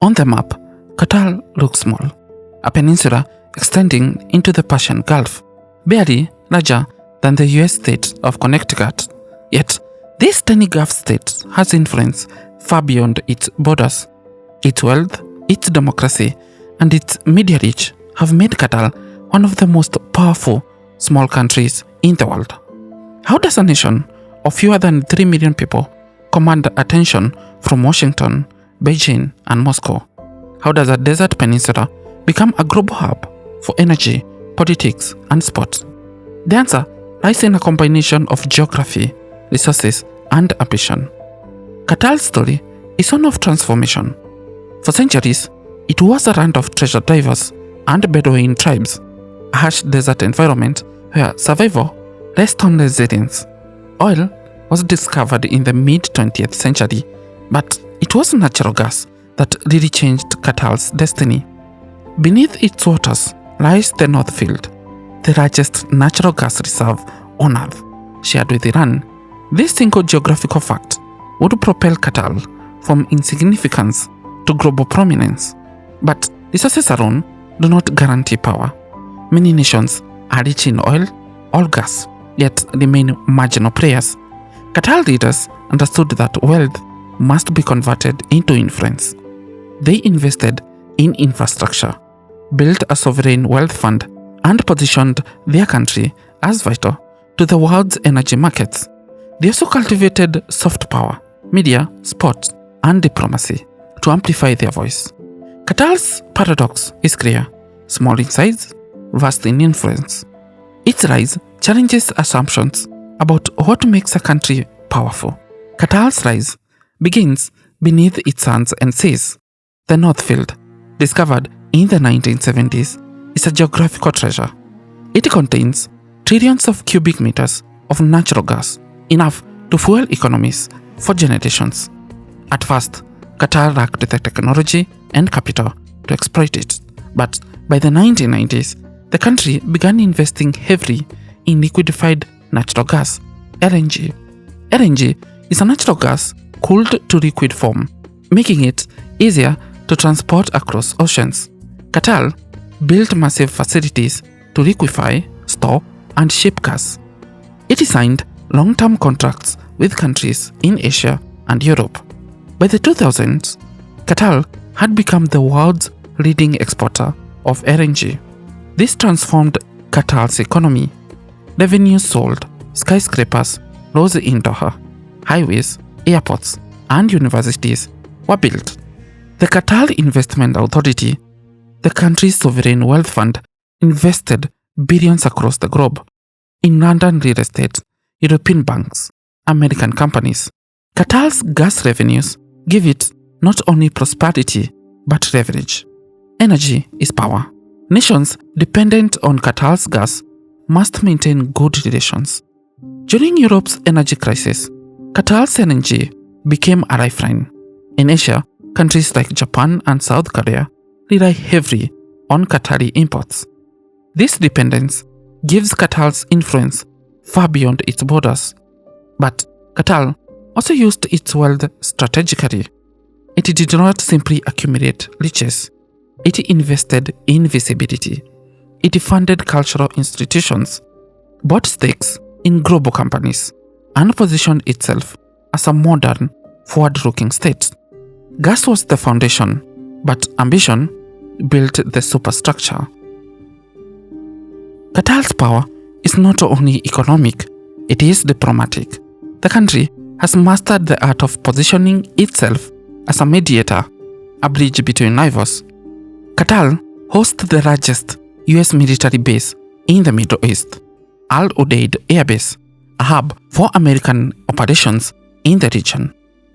On the map, Qatar looks small, a peninsula extending into the Persian Gulf, barely larger than the US state of Connecticut. Yet, this tiny Gulf state has influence far beyond its borders. Its wealth, its democracy, and its media reach have made Qatar one of the most powerful small countries in the world. How does a nation of fewer than 3 million people command attention from Washington, Beijing, and Moscow? How does a desert peninsula become a global hub for energy, politics, and sport? The answer lies in a combination of geography, resources, and ambition. Qatar's story is one of transformation. For centuries, it was a land of treasure divers and Bedouin tribes, a harsh desert environment where survival rests on resilience. Oil was discovered in the mid-20th century, but it was natural gas that really changed Qatar's destiny. Beneath its waters lies the North Field, the largest natural gas reserve on Earth, shared with Iran. This single geographical fact would propel Qatar from insignificance to global prominence. But resources alone do not guarantee power. Many nations are rich in oil or gas, yet remain marginal players. Qatar leaders understood that wealth must be converted into influence. They invested in infrastructure, built a sovereign wealth fund, and positioned their country as vital to the world's energy markets. They also cultivated soft power, media, sport, and diplomacy to amplify their voice. Qatar's paradox is clear: small in size, vast in influence. Its rise challenges assumptions about what makes a country powerful. Qatar's rise begins beneath its sands and seas. The North Field, discovered in the 1970s, is a geographical treasure. It contains trillions of cubic meters of natural gas, enough to fuel economies for generations. At first, Qatar lacked the technology and capital to exploit it, but by the 1990s, the country began investing heavily in liquefied natural gas, LNG. LNG is a natural gas cooled to liquid form, making it easier to transport across oceans. Qatar built massive facilities to liquefy, store, and ship gas. It signed long-term contracts with countries in Asia and Europe. By the 2000s, Qatar had become the world's leading exporter of LNG. This transformed Qatar's economy. Revenues soared, skyscrapers rose in Doha, highways, airports, and universities were built. The Qatar Investment Authority, the country's sovereign wealth fund, invested billions across the globe in London real estate, European banks, American companies. Qatar's gas revenues give it not only prosperity but leverage. Energy is power. Nations dependent on Qatar's gas must maintain good relations. During Europe's energy crisis, Qatar's LNG became a lifeline. In Asia, countries like Japan and South Korea rely heavily on Qatari imports. This dependence gives Qatar's influence far beyond its borders. But Qatar also used its wealth strategically. It did not simply accumulate riches. It invested in visibility. It funded cultural institutions, bought stakes in global companies, and positioned itself as a modern, forward-looking state. Gas was the foundation, but ambition built the superstructure. Qatar's power is not only economic, it is diplomatic. The country has mastered the art of positioning itself as a mediator, a bridge between rivals. Qatar hosts the largest US military base in the Middle East, Al Udeid Air Base, a hub for American operations in the region.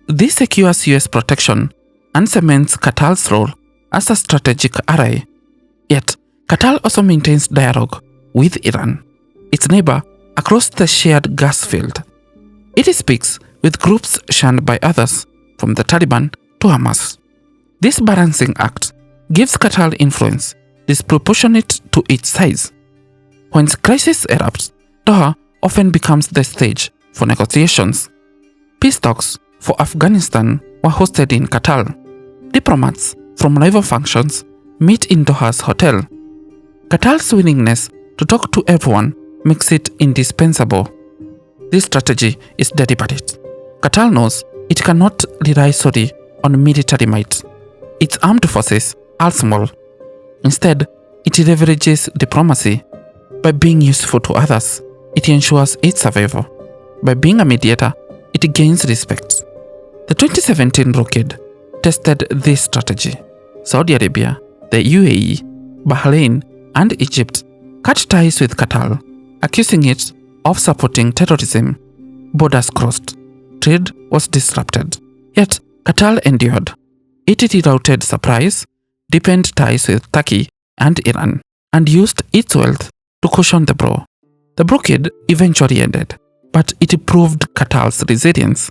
This secures US protection and cements Qatar's role as a strategic ally. Yet, Qatar also maintains dialogue with Iran, its neighbor across the shared gas field. It speaks with groups shunned by others, from the Taliban to Hamas. This balancing act gives Qatar influence disproportionate to its size. When crisis erupts, Doha often becomes the stage for negotiations. Peace talks for Afghanistan were hosted in Qatar. Diplomats from rival functions meet in Doha's hotel. Qatar's willingness to talk to everyone makes it indispensable. This strategy is deliberate. Qatar knows it cannot rely solely on military might. Its armed forces are small. Instead, it leverages diplomacy. By being useful to others, it ensures its survival. By being a mediator, it gains respect. The 2017 blockade tested this strategy. Saudi Arabia, the UAE, Bahrain, and Egypt cut ties with Qatar, accusing it of supporting terrorism. Borders crossed. Trade was disrupted. Yet, Qatar endured. It rerouted supplies, deepened ties with Turkey and Iran, and used its wealth to cushion the blow. The blockade eventually ended, but it proved Qatar's resilience.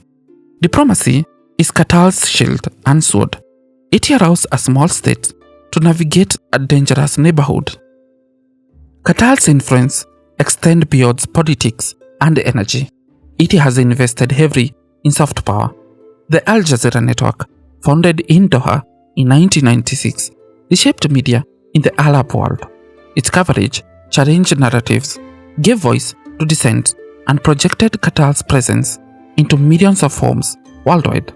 Diplomacy is Qatar's shield and sword. It allows a small state to navigate a dangerous neighborhood. Qatar's influence extends beyond politics and energy. It has invested heavily in soft power. The Al Jazeera network, founded in Doha in 1996, reshaped media in the Arab world. Its coverage challenged narratives, gave voice to dissent, and projected Qatar's presence into millions of homes worldwide.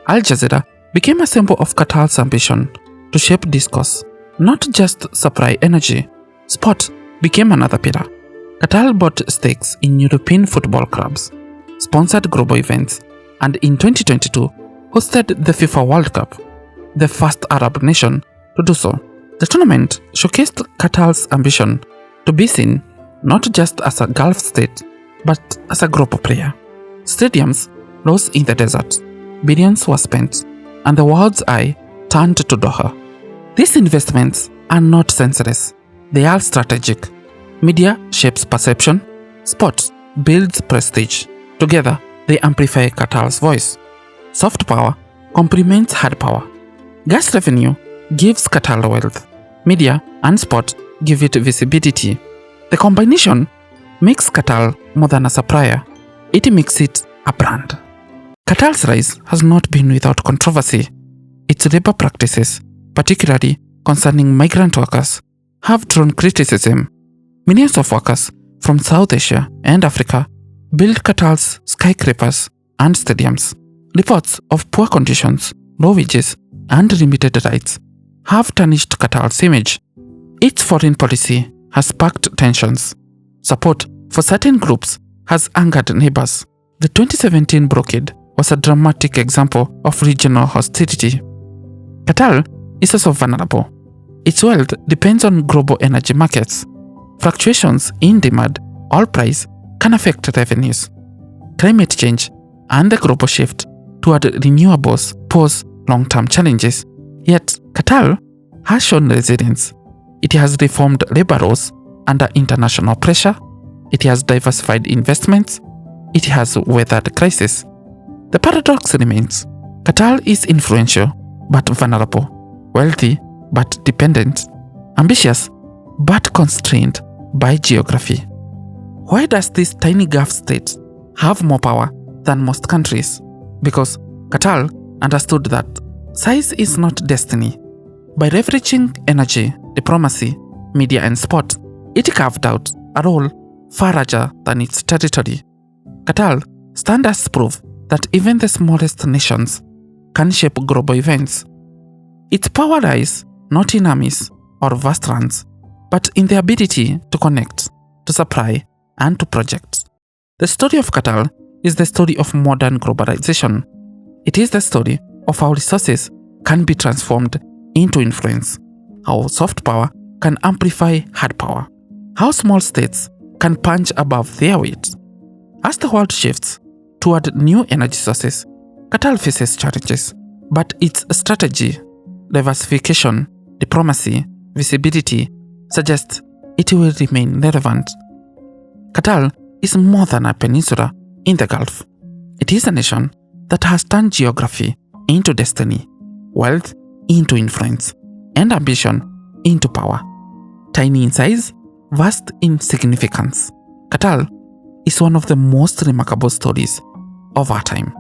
Al Jazeera became a symbol of Qatar's ambition to shape discourse, not just supply energy. Sport became another pillar. Qatar bought stakes in European football clubs, sponsored global events, and in 2022 hosted the FIFA World Cup, the first Arab nation to do so. The tournament showcased Qatar's ambition to be seen not just as a Gulf state, but as a global player. Stadiums rose in the desert, billions were spent, and the world's eye turned to Doha. These investments are not senseless, they are strategic. Media shapes perception, sport builds prestige. Together, they amplify Qatar's voice. Soft power complements hard power. Gas revenue gives Qatar wealth. Media and sport give it visibility. The combination makes Qatar more than a supplier. It makes it a brand. Qatar's rise has not been without controversy. Its labor practices, particularly concerning migrant workers, have drawn criticism. Millions of workers from South Asia and Africa build Qatar's skyscrapers and stadiums. Reports of poor conditions, low wages, and limited rights have tarnished Qatar's image. Its foreign policy has sparked tensions. Support for certain groups has angered neighbors. The 2017 blockade was a dramatic example of regional hostility. Qatar is also vulnerable. Its wealth depends on global energy markets. Fluctuations in demand or price can affect revenues. Climate change and the global shift toward renewables pose long-term challenges. Yet, Qatar has shown resilience. It has reformed labor laws under international pressure. It has diversified investments. It has weathered crisis. The paradox remains. Qatar is influential but vulnerable, wealthy but dependent, ambitious but constrained by geography. Why does this tiny Gulf state have more power than most countries? Because Qatar understood that size is not destiny. By leveraging energy, diplomacy, media, and sport, it carved out a role far larger than its territory. Qatar stands as proof that even the smallest nations can shape global events. Its power lies not in armies or vast lands, but in the ability to connect, to supply, and to project. The story of Qatar is the story of modern globalization. It is the story of how resources can be transformed into influence, how soft power can amplify hard power, how small states can punch above their weight. As the world shifts toward new energy sources, Qatar faces challenges, but its strategy, diversification, diplomacy, visibility suggest it will remain relevant. Qatar is more than a peninsula in the Gulf. It is a nation that has turned geography into destiny, wealth into influence, and ambition into power. Tiny in size, vast in significance, Qatar is one of the most remarkable stories of our time.